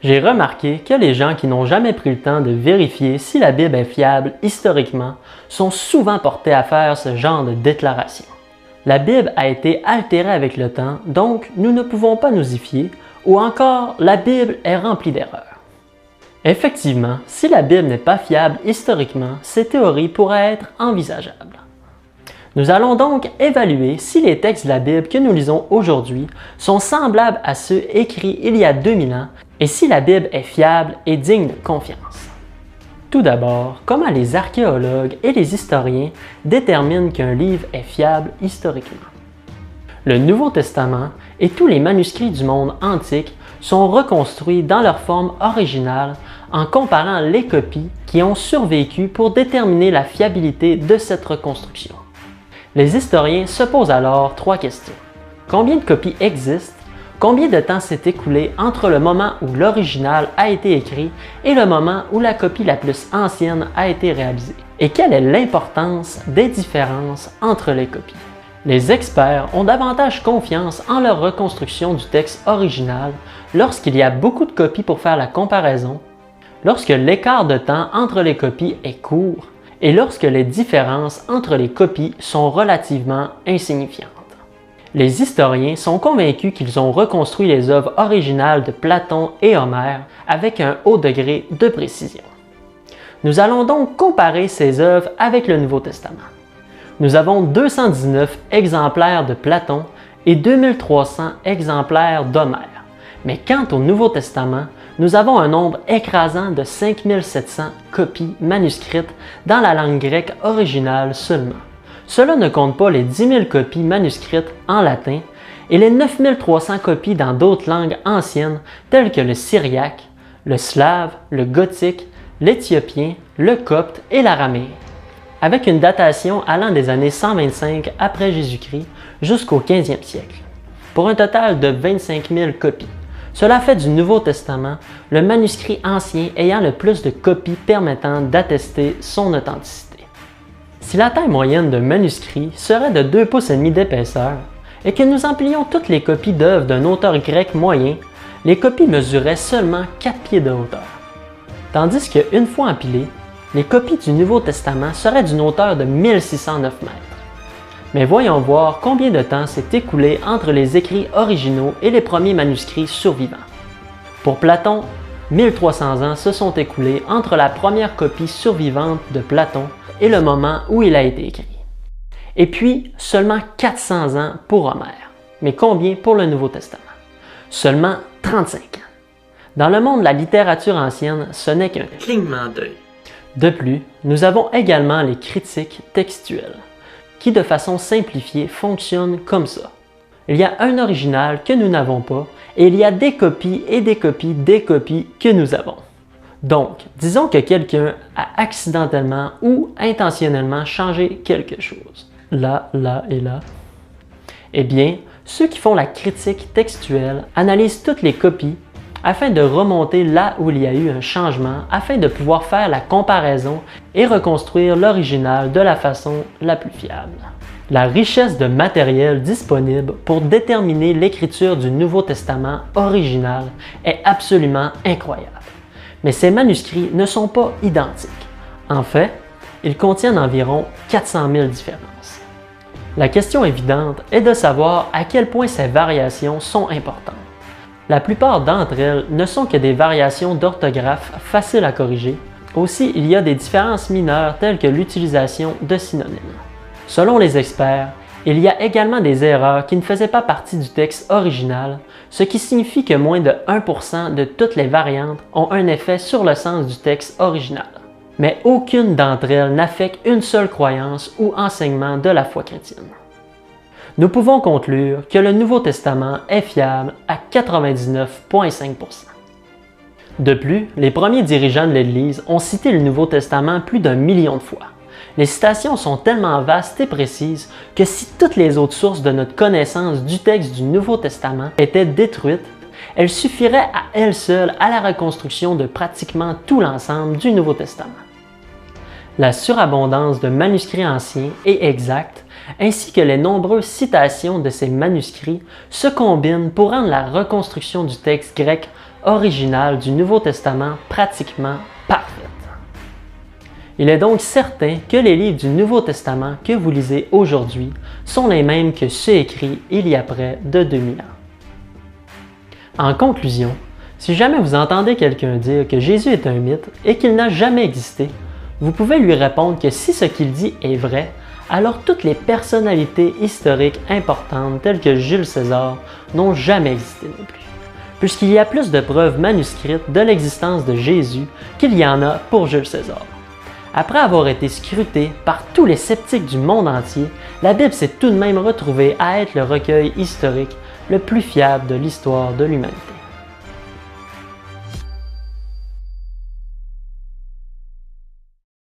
J'ai remarqué que les gens qui n'ont jamais pris le temps de vérifier si la Bible est fiable historiquement sont souvent portés à faire ce genre de déclaration. La Bible a été altérée avec le temps, donc nous ne pouvons pas nous y fier, ou encore la Bible est remplie d'erreurs. Effectivement, si la Bible n'est pas fiable historiquement, ces théories pourraient être envisageables. Nous allons donc évaluer si les textes de la Bible que nous lisons aujourd'hui sont semblables à ceux écrits il y a 2000 ans et si la Bible est fiable et digne de confiance. Tout d'abord, comment les archéologues et les historiens déterminent qu'un livre est fiable historiquement? Le Nouveau Testament et tous les manuscrits du monde antique sont reconstruits dans leur forme originale en comparant les copies qui ont survécu pour déterminer la fiabilité de cette reconstruction. Les historiens se posent alors trois questions. Combien de copies existent? Combien de temps s'est écoulé entre le moment où l'original a été écrit et le moment où la copie la plus ancienne a été réalisée? Et quelle est l'importance des différences entre les copies? Les experts ont davantage confiance en leur reconstruction du texte original lorsqu'il y a beaucoup de copies pour faire la comparaison, lorsque l'écart de temps entre les copies est court et lorsque les différences entre les copies sont relativement insignifiantes. Les historiens sont convaincus qu'ils ont reconstruit les œuvres originales de Platon et Homère avec un haut degré de précision. Nous allons donc comparer ces œuvres avec le Nouveau Testament. Nous avons 219 exemplaires de Platon et 2300 exemplaires d'Homère. Mais quant au Nouveau Testament, nous avons un nombre écrasant de 5700 copies manuscrites dans la langue grecque originale seulement. Cela ne compte pas les 10 000 copies manuscrites en latin et les 9300 copies dans d'autres langues anciennes telles que le syriaque, le slave, le gothique, l'éthiopien, le copte et l'araméen, avec une datation allant des années 125 après Jésus-Christ jusqu'au 15e siècle, pour un total de 25 000 copies. Cela fait du Nouveau Testament le manuscrit ancien ayant le plus de copies permettant d'attester son authenticité. Si la taille moyenne d'un manuscrit serait de 2,5 pouces d'épaisseur et que nous emplions toutes les copies d'œuvres d'un auteur grec moyen, les copies mesuraient seulement 4 pieds de hauteur. Tandis qu'une fois empilées, les copies du Nouveau Testament seraient d'une hauteur de 1609 mètres. Mais voyons voir combien de temps s'est écoulé entre les écrits originaux et les premiers manuscrits survivants. Pour Platon, 1300 ans se sont écoulés entre la première copie survivante de Platon et le moment où il a été écrit. Et puis, seulement 400 ans pour Homère. Mais combien pour le Nouveau Testament? Seulement 35 ans. Dans le monde de la littérature ancienne, ce n'est qu'un clignement d'œil. De plus, nous avons également les critiques textuelles, qui de façon simplifiée fonctionnent comme ça. Il y a un original que nous n'avons pas, et il y a des copies et des copies des copies que nous avons. Donc, disons que quelqu'un a accidentellement ou intentionnellement changé quelque chose, là, là et là. Eh bien, ceux qui font la critique textuelle analysent toutes les copies afin de remonter là où il y a eu un changement, afin de pouvoir faire la comparaison et reconstruire l'original de la façon la plus fiable. La richesse de matériel disponible pour déterminer l'écriture du Nouveau Testament original est absolument incroyable. Mais ces manuscrits ne sont pas identiques. En fait, ils contiennent environ 400 000 différences. La question évidente est de savoir à quel point ces variations sont importantes. La plupart d'entre elles ne sont que des variations d'orthographe faciles à corriger. Aussi, il y a des différences mineures telles que l'utilisation de synonymes. Selon les experts, il y a également des erreurs qui ne faisaient pas partie du texte original, ce qui signifie que moins de 1% de toutes les variantes ont un effet sur le sens du texte original. Mais aucune d'entre elles n'affecte une seule croyance ou enseignement de la foi chrétienne. Nous pouvons conclure que le Nouveau Testament est fiable à 99,5%. De plus, les premiers dirigeants de l'Église ont cité le Nouveau Testament plus d'1 million de fois. Les citations sont tellement vastes et précises que si toutes les autres sources de notre connaissance du texte du Nouveau Testament étaient détruites, elles suffiraient à elles seules à la reconstruction de pratiquement tout l'ensemble du Nouveau Testament. La surabondance de manuscrits anciens et exacts, ainsi que les nombreuses citations de ces manuscrits, se combinent pour rendre la reconstruction du texte grec originale du Nouveau Testament pratiquement parfaite. Il est donc certain que les livres du Nouveau Testament que vous lisez aujourd'hui sont les mêmes que ceux écrits il y a près de 2000 ans. En conclusion, si jamais vous entendez quelqu'un dire que Jésus est un mythe et qu'il n'a jamais existé, vous pouvez lui répondre que si ce qu'il dit est vrai, alors toutes les personnalités historiques importantes telles que Jules César n'ont jamais existé non plus, puisqu'il y a plus de preuves manuscrites de l'existence de Jésus qu'il y en a pour Jules César. Après avoir été scrutée par tous les sceptiques du monde entier, la Bible s'est tout de même retrouvée à être le recueil historique le plus fiable de l'histoire de l'humanité.